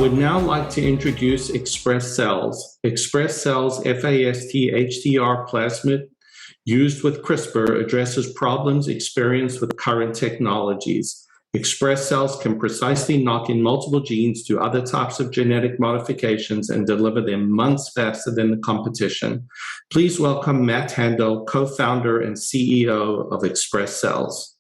would now like to introduce ExpressCells. ExpressCells FAST HTR plasmid used with CRISPR addresses problems experienced with current technologies. ExpressCells can precisely knock in multiple genes to other types of genetic modifications and deliver them months faster than the competition. Please welcome Matt Handel, co-founder and CEO of ExpressCells.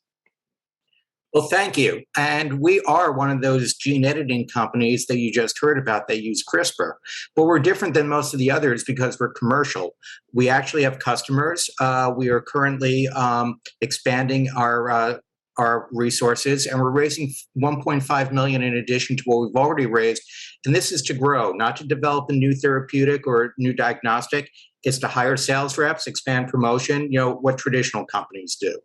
Well, thank you. And we are one of those gene editing companies that you just heard about that use CRISPR. But we're different than most of the others because we're commercial. We actually have customers. We are currently expanding our resources, and we're raising $1.5 million in addition to what we've already raised. And this is to grow, not to develop a new therapeutic or new diagnostic. It's to hire sales reps, expand promotion, what traditional companies do.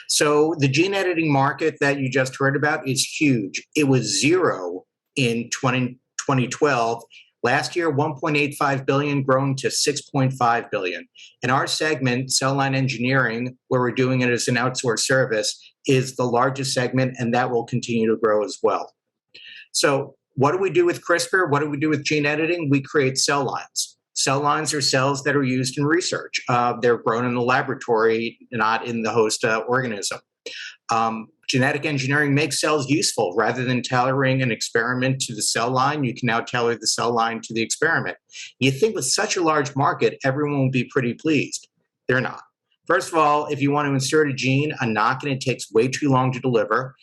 So the gene editing market that you just heard about is huge. It was zero in 2012. Last year, 1.85 billion grown to 6.5 billion. And our segment, cell line engineering, where we're doing it as an outsourced service, is the largest segment, and that will continue to grow as well. So what do we do with CRISPR? What do we do with gene editing? We create cell lines. Cell lines are cells that are used in research. They're grown in the laboratory, not in the host organism. Genetic engineering makes cells useful. Rather than tailoring an experiment to the cell line, you can now tailor the cell line to the experiment. You think with such a large market, everyone will be pretty pleased. They're not. First of all, if you want to insert a gene, a knock-in, it takes way too long to deliver.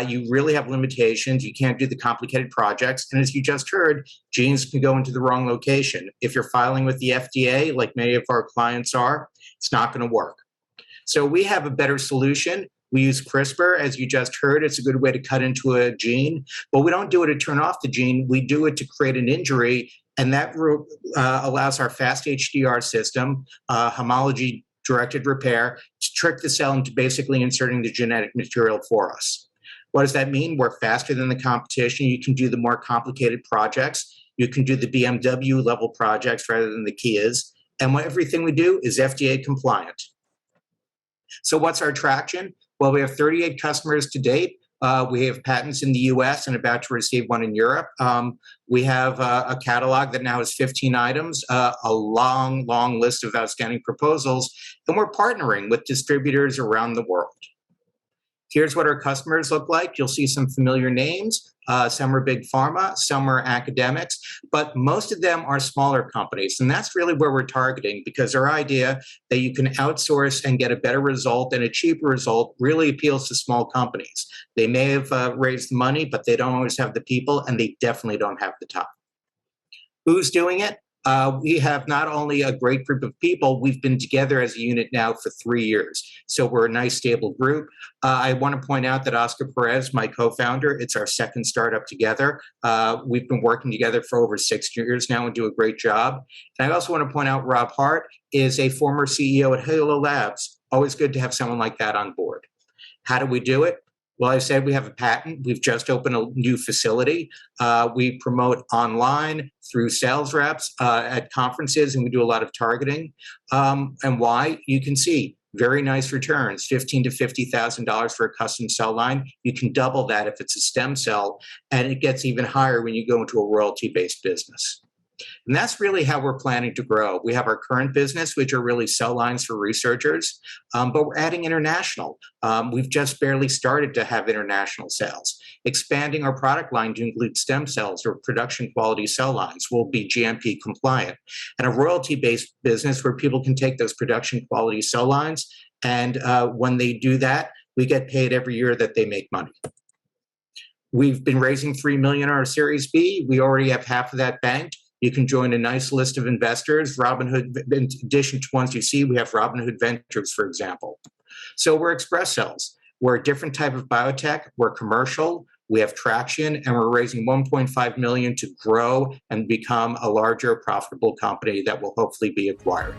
You really have limitations. You can't do the complicated projects. And as you just heard, genes can go into the wrong location. If you're filing with the FDA, like many of our clients are, it's not going to work. So we have a better solution. We use CRISPR, as you just heard. It's a good way to cut into a gene, but we don't do it to turn off the gene. We do it to create an injury, and that allows our fast HDR system, homology-directed repair, to trick the cell into basically inserting the genetic material for us. What does that mean? We're faster than the competition. You can do the more complicated projects. You can do the BMW level projects rather than the Kias. And everything we do is FDA compliant. So what's our traction? Well, we have 38 customers to date. We have patents in the US and about to receive one in Europe. We have a catalog that now has 15 items, a long, long list of outstanding proposals, and we're partnering with distributors around the world. Here's what our customers look like. You'll see some familiar names. Some are big pharma, some are academics, but most of them are smaller companies. And that's really where we're targeting, because our idea that you can outsource and get a better result and a cheaper result really appeals to small companies. They may have raised the money, but they don't always have the people, and they definitely don't have the time. Who's doing it? We have not only a great group of people, we've been together as a unit now for 3 years. So we're a nice, stable group. I want to point out that Oscar Perez, my co-founder, it's our second startup together. We've been working together for over 6 years now and do a great job. And I also want to point out Rob Hart is a former CEO at Halo Labs. Always good to have someone like that on board. How do we do it? Well, I said we have a patent. We've just opened a new facility. We promote online through sales reps at conferences, and we do a lot of targeting. And why? You can see very nice returns, $15,000 to $50,000 for a custom cell line. You can double that if it's a stem cell, and it gets even higher when you go into a royalty-based business. And that's really how we're planning to grow. We have our current business, which are really cell lines for researchers, but we're adding international. We've just barely started to have international sales. Expanding our product line to include stem cells or production quality cell lines will be GMP compliant. And a royalty-based business where people can take those production quality cell lines, and when they do that, we get paid every year that they make money. We've been raising $3 million on our Series B. We already have half of that banked. You can join a nice list of investors. Robinhood, in addition to ones you see, we have Robinhood Ventures, for example. So we're ExpressCells. We're a different type of biotech. We're commercial. We have traction, and we're raising $1.5 million to grow and become a larger, profitable company that will hopefully be acquired.